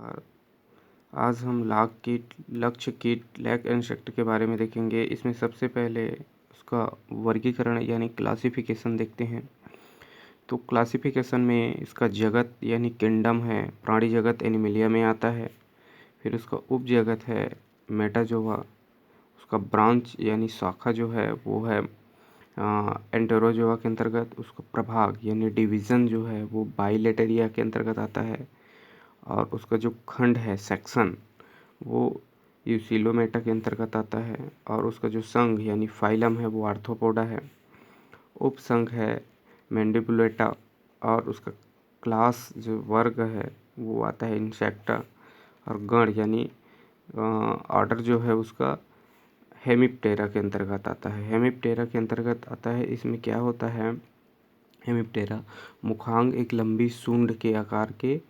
नमस्कार। आज हम लक्ष्य कीट लैक इंसेक्ट के बारे में देखेंगे। इसमें सबसे पहले उसका वर्गीकरण यानी क्लासिफिकेशन देखते हैं। तो क्लासिफिकेशन में इसका जगत यानी किंगडम है, प्राणी जगत एनिमलिया में आता है। फिर उसका उप जगत है मेटाजोआ। उसका ब्रांच यानी शाखा जो है वो है एंटेरोजोआ के अंतर्गत। उसका प्रभाग यानी डिवीज़न जो है वो बाइलेटरिया के अंतर्गत आता है। और उसका जो खंड है सेक्शन वो यूसिलोमेटा के अंतर्गत आता है। और उसका जो संघ यानी फाइलम है वो आर्थ्रोपोडा है। उपसंघ है मैंडिबुलेटा। और उसका क्लास जो वर्ग है वो आता है इंसेक्टा। और गण यानी ऑर्डर जो है उसका हेमिप्टेरा के अंतर्गत आता है। हेमिप्टेरा के अंतर्गत आता है। इसमें क्या होता है, हेमिप्टेरा मुखांग एक लंबी सूंड के आकार के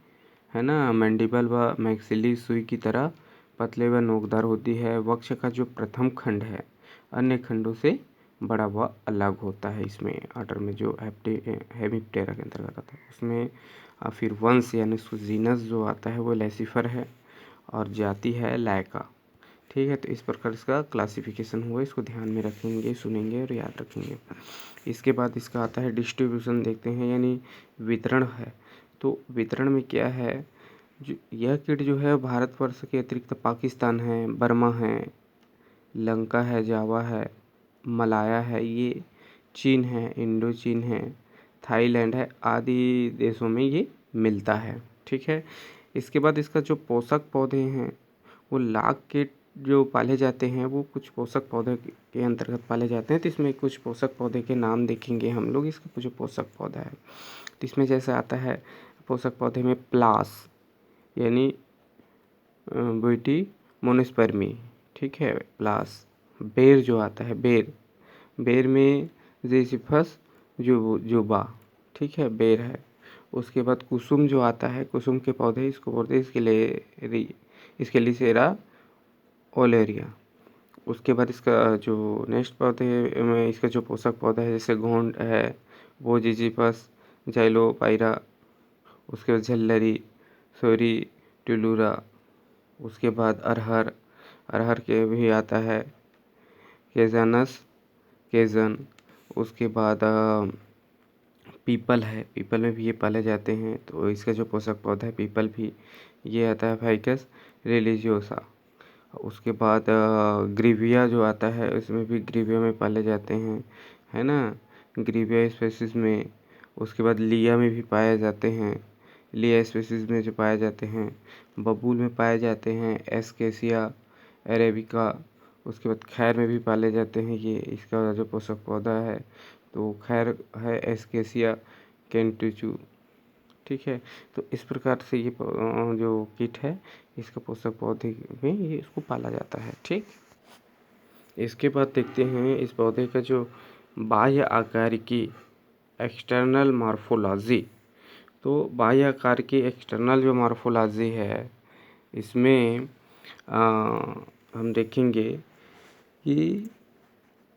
है ना, मैंडिबल व मैक्सिली सुई की तरह पतले व नोकदार होती है। वक्ष का जो प्रथम खंड है अन्य खंडों से बड़ा व अलग होता है। इसमें ऑर्डर में जो हेमिप्टेरा के अंतर्गत आता है उसमें फिर वंश यानी जीनस जो आता है वो लेसिफर है और जाति है लाइका। ठीक है, तो इस प्रकार इसका क्लासिफिकेशन हुआ। इसको ध्यान में रखेंगे, सुनेंगे और याद रखेंगे। इसके बाद इसका आता है डिस्ट्रीब्यूशन देखते हैं यानी वितरण है। तो वितरण में क्या है, जो यह कीट जो है भारतवर्ष के अतिरिक्त पाकिस्तान है, बर्मा है, लंका है, जावा है, मलाया है, ये चीन है, इंडो चीन है, थाईलैंड है आदि देशों में ये मिलता है। ठीक है, इसके बाद इसका जो पोषक पौधे हैं वो लाख के जो पाले जाते हैं वो कुछ पोषक पौधे के अंतर्गत पाले जाते हैं। तो इसमें कुछ पोषक पौधे के नाम देखेंगे हम लोग। इसका कुछ पोषक पौधा है तो इसमें जैसे आता है पोषक पौधे में प्लास यानी ब्यूटी मोनोस्पर्मी। ठीक है, प्लास। बेर जो आता है, बेर में जेसिफस जुबा। ठीक है, बेर है। उसके बाद कुसुम जो आता है, कुसुम के पौधे इसको बोलते हैं इसके लिसेरा ओलेरिया। उसके बाद इसका जो नेक्स्ट पौधे में इसका जो पोषक पौधा है जैसे घोंड है वो जिजिपस जाइलोपाइरा। उसके बाद झल्लरी, सोरी, टुलूरा। उसके बाद अरहर के भी आता है केजानस, केजन। उसके बाद पीपल है, पीपल में भी ये पाले जाते हैं। तो इसका जो पोषक पौधा है पीपल भी, ये आता है फाइकस रिलीजियोसा। उसके बाद ग्रीविया जो आता है उसमें भी ग्रीविया में पाले जाते हैं, है ना, ग्रीविया स्पेसिस में। उसके बाद लिया में भी पाए जाते हैं, लिया स्पेसिस में जो पाए जाते हैं। बबूल में पाए जाते हैं, एस्केसिया अरेबिका। उसके बाद खैर में भी पाले जाते हैं। ये इसका जो पोषक पौधा है तो खैर है एस्केसिया केंटुचू। ठीक है, तो इस प्रकार से ये जो कीट है इसका पोषक पौधे में ये इसको पाला जाता है। ठीक, इसके बाद देखते हैं इस पौधे का जो बाह्य आकार की एक्सटर्नल मॉर्फोलॉजी। तो बाह्य आकार की एक्सटर्नल जो मॉर्फोलॉजी है इसमें हम देखेंगे कि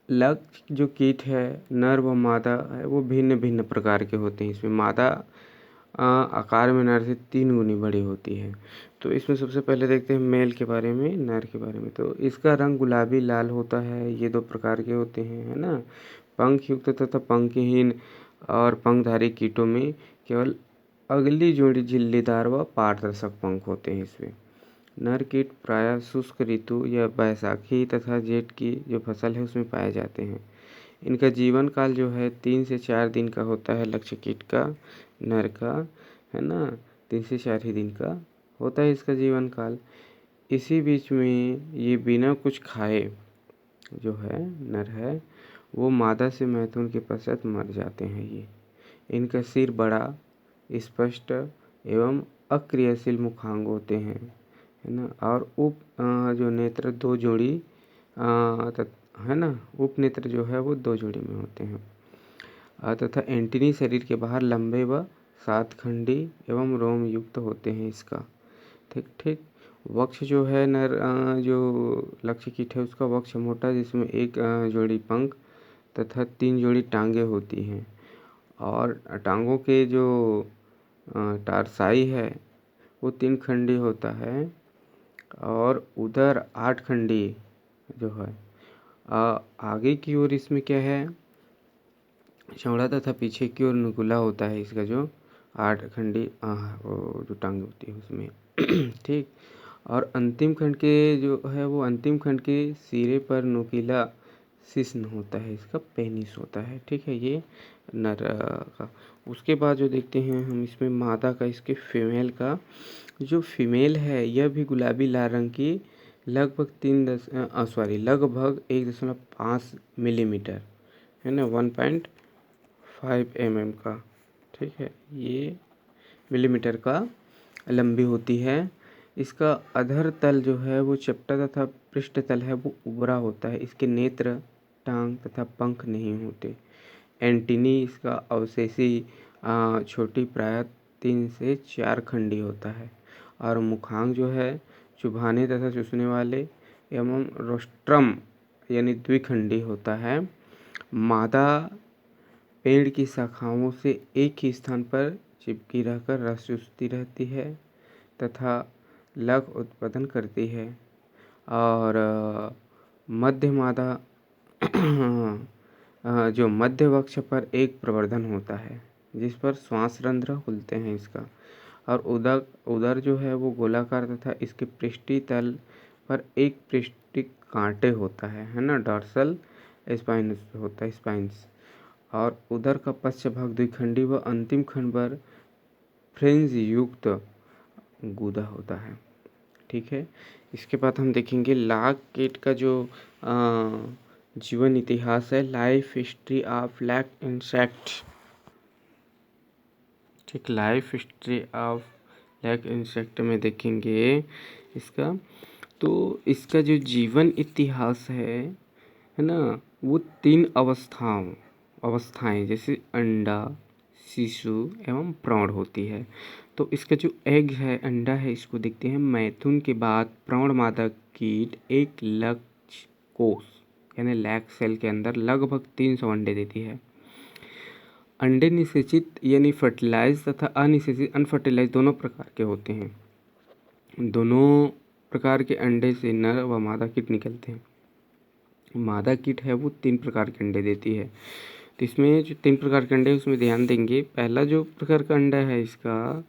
लक्ष्य जो कीट है नर व मादा है वो भिन्न भिन्न प्रकार के होते हैं। इसमें मादा आकार में नर से 3 गुनी बड़ी होती है। तो इसमें सबसे पहले देखते हैं मेल के बारे में, नर के बारे में। तो इसका रंग गुलाबी लाल होता है। ये 2 प्रकार के होते हैं, है ना, पंख युक्त तथा पंखहीन। और पंखधारी कीटों में केवल अगली जोड़ी झिल्लीदार व पारदर्शक पंख होते हैं। इसमें नर कीट प्रायः शुष्क ऋतु या बैसाखी तथा जेठ की जो फसल है उसमें पाए जाते हैं। इनका जीवन काल जो है 3 से 4 दिन का होता है। लक्ष्य कीट का, नर का, है ना, 3 से 4 ही दिन का होता है इसका जीवन काल। इसी बीच में ये बिना कुछ खाए जो है नर है वो मादा से मैथुन के पश्चात मर जाते हैं। ये इनका सिर बड़ा, स्पष्ट एवं अक्रियाशील मुखांग होते हैं, है ना। और जो नेत्र 2 जोड़ी है ना, उपनेत्र जो है वो 2 जोड़ी में होते हैं। तथा एंटीनी शरीर के बाहर लंबे व 7 खंडी एवं रोम युक्त होते हैं इसका। ठीक ठीक, वक्ष जो है नर जो लक्ष्य कीट है उसका वक्ष मोटा जिसमें 1 जोड़ी पंख तथा 3 जोड़ी टांगे होती हैं। और टांगों के जो टारसाई है वो 3 खंडी होता है और उधर 8 खंडी जो है। आगे की ओर इसमें क्या है, चौड़ा तथा पीछे की ओर नुकीला होता है इसका जो 8 खंडी वो जो टांग होती है उसमें ठीक। और अंतिम खंड के जो है वो अंतिम खंड के सिरे पर नुकीला शिश्न होता है, इसका पेनिस होता है, ठीक है। ये नर का। उसके बाद जो देखते हैं हम इसमें मादा का, इसके फीमेल का। जो फीमेल है यह भी गुलाबी लाल रंग की लगभग लगभग 1.5 मिलीमीटर है ना, 1.5 mm का, ठीक है, ये मिलीमीटर का लंबी होती है। इसका अधर तल जो है वो चपटा तथा पृष्ठ तल है वो उभरा होता है। इसके नेत्र, टांग तथा पंख नहीं होते। एंटीनी इसका अवशेषी छोटी प्रायः 3 से 4 खंडी होता है। और मुखांग जो है चुभाने तथा चूसने वाले एवं रोस्ट्रम यानी द्विखंडी होता है। मादा पेड़ की शाखाओं से एक ही स्थान पर चिपकी रहकर रस चूसती रहती है तथा लग उत्पादन करती है। और मध्य मादा जो मध्य वक्ष पर एक प्रवर्धन होता है जिस पर श्वास रंध्र खुलते हैं इसका। और उदर जो है वो गोलाकार तथा इसके पृष्ठीय तल पर एक पृष्ठिक कांटे होता है ना, डॉर्सल स्पाइनस होता है, स्पाइंस। और उदर का पश्च भाग द्विखंडी व अंतिम खंड पर फ्रिंज युक्त गूदा होता है, ठीक है। इसके बाद हम देखेंगे लाग कीट का जो जीवन इतिहास है, life history of lac insect, ठीक। Life history of lac insect में देखेंगे इसका, तो इसका जो जीवन इतिहास है ना, वो 3 अवस्थाएं जैसे अंडा, शिशु एवं प्रौढ़ होती है। तो इसका जो एग है, अंडा है, इसको देखते हैं। मैथुन के बाद प्रौढ़ मादा कीट एक लक्ष्य कोष यानी लैक सेल के अंदर लगभग 300 अंडे देती है। अंडे निषेचित यानी फर्टिलाइज तथा अनिषेचित अनफर्टिलाइज दोनों प्रकार के होते हैं। दोनों प्रकार के अंडे से नर व मादा कीट निकलते हैं। मादा कीट है वो 3 प्रकार के अंडे देती है। तो इसमें जो 3 प्रकार के अंडे उसमें ध्यान देंगे। पहला जो प्रकार का अंडा है इसका,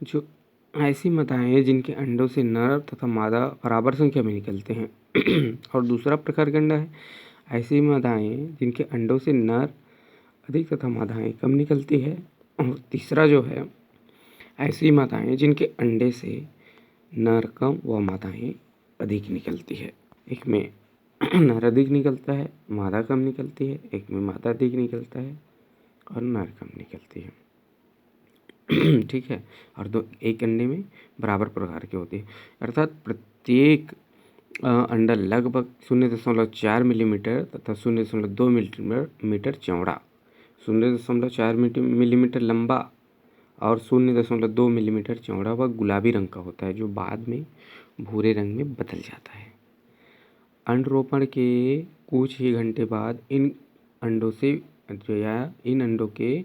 जो ऐसी मादाएं हैं जिनके अंडों से नर तथा मादा बराबर संख्या में निकलते हैं और दूसरा प्रकार का अंडा है ऐसी मादाएं जिनके अंडों से नर अधिक तथा मादाएं कम निकलती है। और तीसरा जो है ऐसी मादाएं जिनके अंडे से नर कम व मादाएं अधिक निकलती है। एक में नर अधिक निकलता है, मादा कम निकलती है। एक में मादा अधिक निकलता है और नर कम निकलती है ठीक है। और एक अंडे में बराबर प्रकार के होते हैं, अर्थात प्रत्येक अंडा लगभग 0.4 मिलीमीटर तथा 0.2 मिलीमीटर चौड़ा, 0.4 मिलीमीटर लंबा और 0.2 मिलीमीटर चौड़ा व गुलाबी रंग का होता है, जो बाद में भूरे रंग में बदल जाता है। अंडरोपण के कुछ ही घंटे बाद इन अंडों के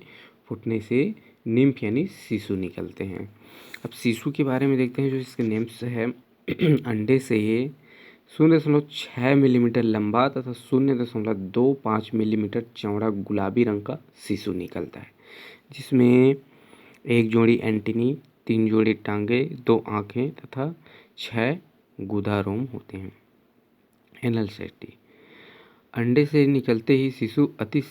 फूटने से निम्फ यानी शिशु निकलते हैं। अब शिशु के बारे में देखते हैं, जो इसके नेम्स है अंडे से 0.6 मिलीमीटर लंबा तथा 0.25 मिलीमीटर चौड़ा गुलाबी रंग का शिशु निकलता है, जिसमें 1 जोड़ी एंटीनी, 3 जोड़ी टांगे, 2 आँखें तथा 6 गुदा रोम होते हैं। एनल सेटी। अंडे से निकलते ही शिशु अति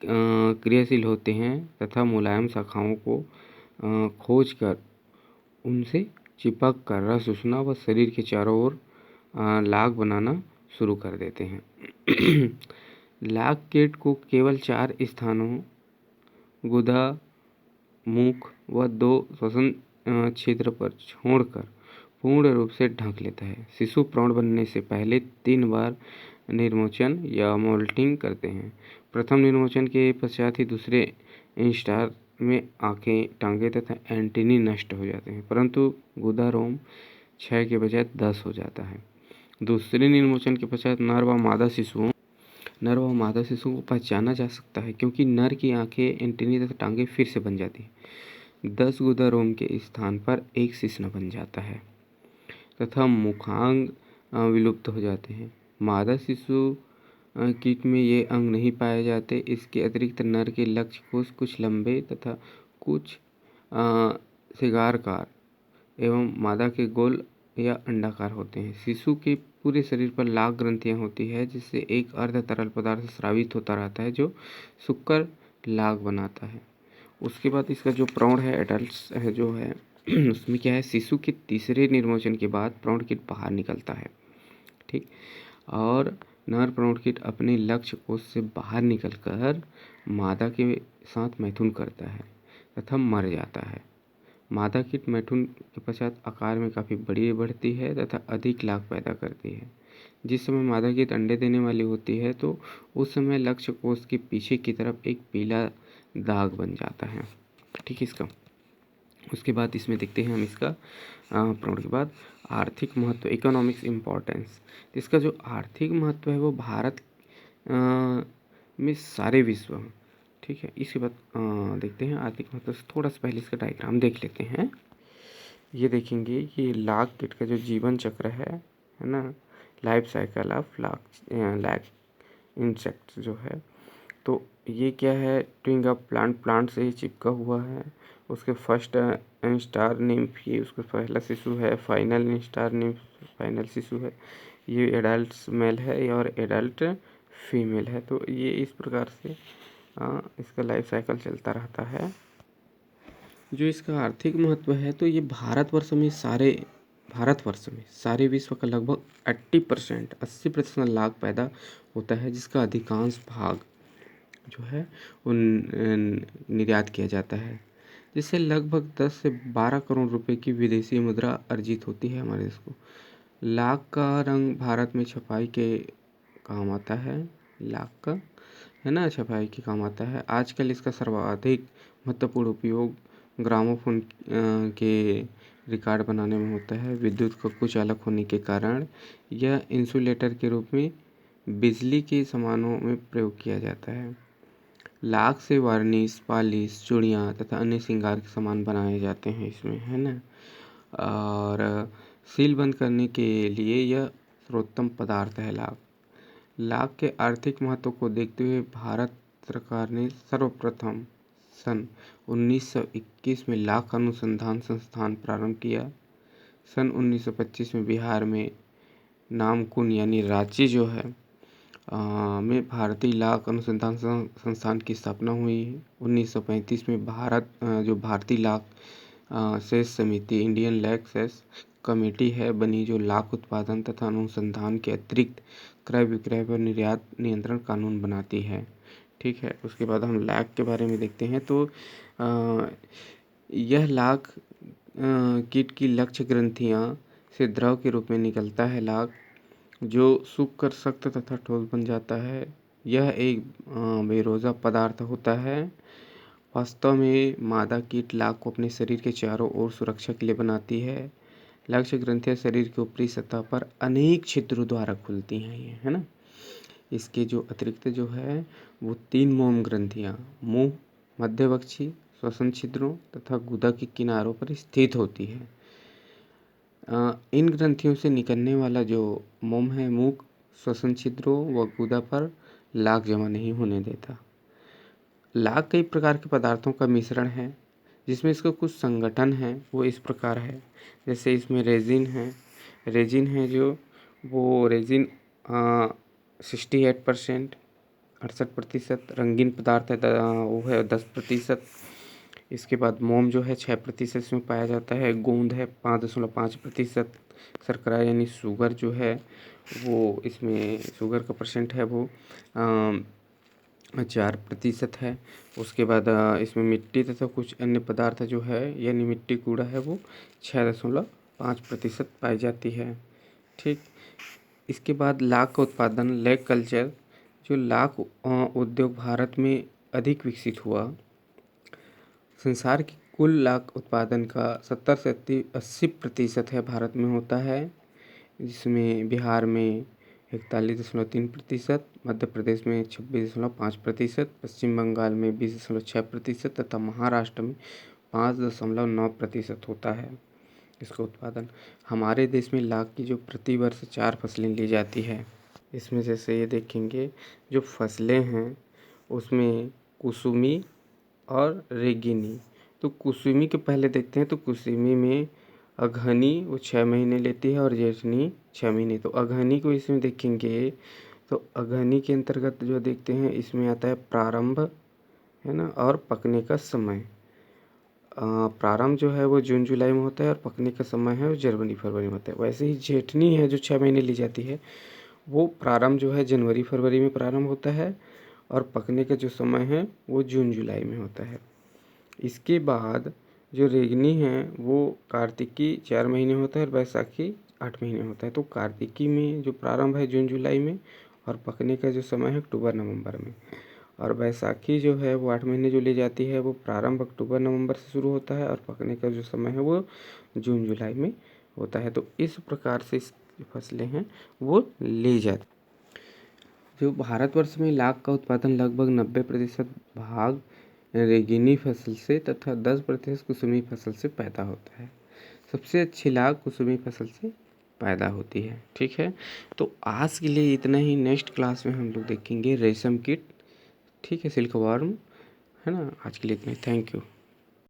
क्रियाशील होते हैं तथा मुलायम शाखाओं को खोजकर उनसे चिपक कर रस चूसना व शरीर के चारों ओर लाग बनाना शुरू कर देते हैं लाग कीट को केवल 4 स्थानों गुदा, मुख व 2 श्वसन क्षेत्र पर छोड़कर पूर्ण रूप से ढक लेता है। शिशु प्रौढ़ बनने से पहले 3 बार निर्मोचन या मोल्टिंग करते हैं। प्रथम निर्मोचन के पश्चात ही दूसरे इंस्टार में आँखें, टांगे तथा एंटीनी नष्ट हो जाते हैं, परंतु गुदा रोम 6 के बजाय 10 हो जाता है। दूसरे निर्मोचन के पश्चात नर व मादा शिशुओं को पहचाना जा सकता है, क्योंकि नर की आँखें, एंटीनी तथा टांगे फिर से बन जाती हैं। 10 गुदा रोम के स्थान पर एक शिश्न बन जाता है तथा मुखांग विलुप्त हो जाते हैं। मादा शिशु कीट में ये अंग नहीं पाए जाते। इसके अतिरिक्त नर के लक्ष्य कोष कुछ लंबे तथा कुछ सिगारकार एवं मादा के गोल या अंडाकार होते हैं। शिशु के पूरे शरीर पर लाग ग्रंथियां होती है जिससे एक अर्ध तरल पदार्थ स्रावित होता रहता है जो सूखकर लाग बनाता है। उसके बाद इसका जो प्रौढ़ है, एडल्ट है जो है उसमें क्या है, शिशु के तीसरे निर्मोचन के बाद प्रौढ़ कीट बाहर निकलता है। ठीक, और नर प्रौढ़ कीट अपने लक्ष्य कोष से बाहर निकलकर मादा के साथ मैथुन करता है तथा मर जाता है। मादा कीट मैथुन के पश्चात आकार में काफ़ी बड़ी बढ़ती है तथा अधिक लाग पैदा करती है। जिस समय मादा कीट अंडे देने वाली होती है तो उस समय लक्ष्य कोष के पीछे की तरफ एक पीला दाग बन जाता है। ठीक है, इसका उसके बाद इसमें देखते हैं हम इसका प्रौढ़ के बाद आर्थिक महत्व, इकोनॉमिक्स इम्पोर्टेंस। इसका जो आर्थिक महत्व है वो भारत में सारे विश्व, ठीक है। इसके बाद देखते हैं आर्थिक महत्व से थोड़ा सा पहले इसका डायग्राम देख लेते हैं। ये देखेंगे कि लाग कीट का जो जीवन चक्र है ना, लाइफ साइकिल ऑफ लाग इंसेक्ट जो है, तो ये क्या है, ट्विंग ऑफ प्लांट से ही चिपका हुआ है। उसके फर्स्ट स्टार निम्फ, ये उसका पहला शिशु है। फाइनल स्टार निम्फ फाइनल शिशु है। ये एडल्ट मेल है और एडल्ट फीमेल है। तो ये इस प्रकार से इसका लाइफ साइकिल चलता रहता है। जो इसका आर्थिक महत्व है तो ये भारतवर्ष में सारे विश्व का लगभग 80% लाग पैदा होता है, जिसका अधिकांश भाग जो है वो निर्यात किया जाता है, जिससे लगभग 10 से 12 करोड़ रुपए की विदेशी मुद्रा अर्जित होती है हमारे देश को। लाख का रंग भारत में छपाई के काम आता है। लाख का है ना, छपाई के काम आता है। आजकल इसका सर्वाधिक महत्वपूर्ण उपयोग ग्रामोफोन के रिकॉर्ड बनाने में होता है। विद्युत का कुचालक होने के कारण यह इंसुलेटर के रूप में बिजली के सामानों में प्रयोग किया जाता है। लाख से वार्निश, पॉलिश, चूड़ियाँ तथा अन्य श्रृंगार के सामान बनाए जाते हैं इसमें, है ना। और सील बंद करने के लिए यह सर्वोत्तम पदार्थ है लाख। लाख के आर्थिक महत्व को देखते हुए भारत सरकार ने सर्वप्रथम सन 1921 में लाख अनुसंधान संस्थान प्रारंभ किया। सन 1925 में बिहार में नामकुन यानी रांची जो है में भारतीय लाख अनुसंधान संस्थान की स्थापना हुई। 1935 में भारतीय लाख शेष समिति, इंडियन लैक शेष कमेटी है बनी, जो लाख उत्पादन तथा अनुसंधान के अतिरिक्त क्रय विक्रय पर निर्यात नियंत्रण कानून बनाती है। ठीक है, उसके बाद हम लाख के बारे में देखते हैं। तो यह लाख कीट की लक्ष्य ग्रंथियां से द्रव के रूप में निकलता है लाख, जो सूख कर सख्त तथा ठोस बन जाता है। यह एक बेरोजा पदार्थ होता है। वास्तव में मादा कीट लाख को अपने शरीर के चारों ओर सुरक्षा के लिए बनाती है। लक्ष्य ग्रंथियां शरीर के ऊपरी सतह पर अनेक छिद्रों द्वारा खुलती हैं, ये है ना। इसके जो अतिरिक्त जो है वो 3 मोम ग्रंथियां मुंह, मध्यवक्षी, श्वसन छिद्रों तथा गुदा के किनारों पर स्थित होती है। इन ग्रंथियों से निकलने वाला जो मोम है मुख, श्वसन छिद्रों व गुदा पर लाग जमा नहीं होने देता। लाग कई प्रकार के पदार्थों का मिश्रण है, जिसमें इसका कुछ संगठन है वो इस प्रकार है। जैसे इसमें रेजिन है जो वो रेजिन 68%, 68%। रंगीन पदार्थ है वो है 10%। इसके बाद मोम जो है 6% इसमें पाया जाता है। गोंद है 5.5%। शर्करा यानी शुगर जो है वो इसमें शुगर का परसेंट है वो 4% है। उसके बाद इसमें मिट्टी तथा कुछ अन्य पदार्थ जो है यानी मिट्टी कूड़ा है वो 6.5% पाई जाती है। ठीक, इसके बाद लाख का उत्पादन, लैग कल्चर। जो लाख उद्योग भारत में अधिक विकसित हुआ। संसार की कुल लाख उत्पादन का 70 से 80% है भारत में होता है, जिसमें बिहार में 41.3%, मध्य प्रदेश में 26.5%, पश्चिम बंगाल में 20.6% तथा महाराष्ट्र में 5.9% होता है इसका उत्पादन। हमारे देश में लाख की जो प्रति वर्ष 4 फसलें ली जाती है। इसमें जैसे ये देखेंगे जो फसलें हैं उसमें कुसुमी और रेगिनी। तो कुसुमी के पहले देखते हैं। तो कुसुमी में अगहनी वो 6 महीने लेती है और जेठनी 6 महीने। तो अगहनी को इसमें देखेंगे तो अगहनी के अंतर्गत जो देखते हैं इसमें आता है प्रारंभ, है ना, और पकने का समय। प्रारंभ जो है वो जून जुलाई में होता है और पकने का समय है वो जनवरी फरवरी में होता है। वैसे ही जेठनी है जो 6 महीने ली जाती है, वो प्रारंभ जो है जनवरी फरवरी में प्रारंभ होता है और पकने का जो समय है वो जून जुलाई में होता है। इसके बाद जो रेगनी है वो कार्तिकी 4 महीने होता है और बैसाखी 8 महीने होता है। तो कार्तिकी में जो प्रारंभ है जून जुलाई में और पकने का जो समय है अक्टूबर नवंबर में। और बैसाखी जो है वो 8 महीने जो ली जाती है वो प्रारंभ अक्टूबर नवंबर से शुरू होता है और पकने का जो समय है वो जून जुलाई में होता है। तो इस प्रकार से फसलें हैं वो ली जाती। जो भारतवर्ष में लाख का उत्पादन लगभग 90% भाग रेगिनी फसल से तथा 10% कुसुमी फसल से पैदा होता है। सबसे अच्छी लाख कुसुमी फसल से पैदा होती है। ठीक है, तो आज के लिए इतना ही। नेक्स्ट क्लास में हम लोग देखेंगे रेशम कीट, ठीक है, सिल्क वर्म, है ना। आज के लिए इतना ही। Thank you.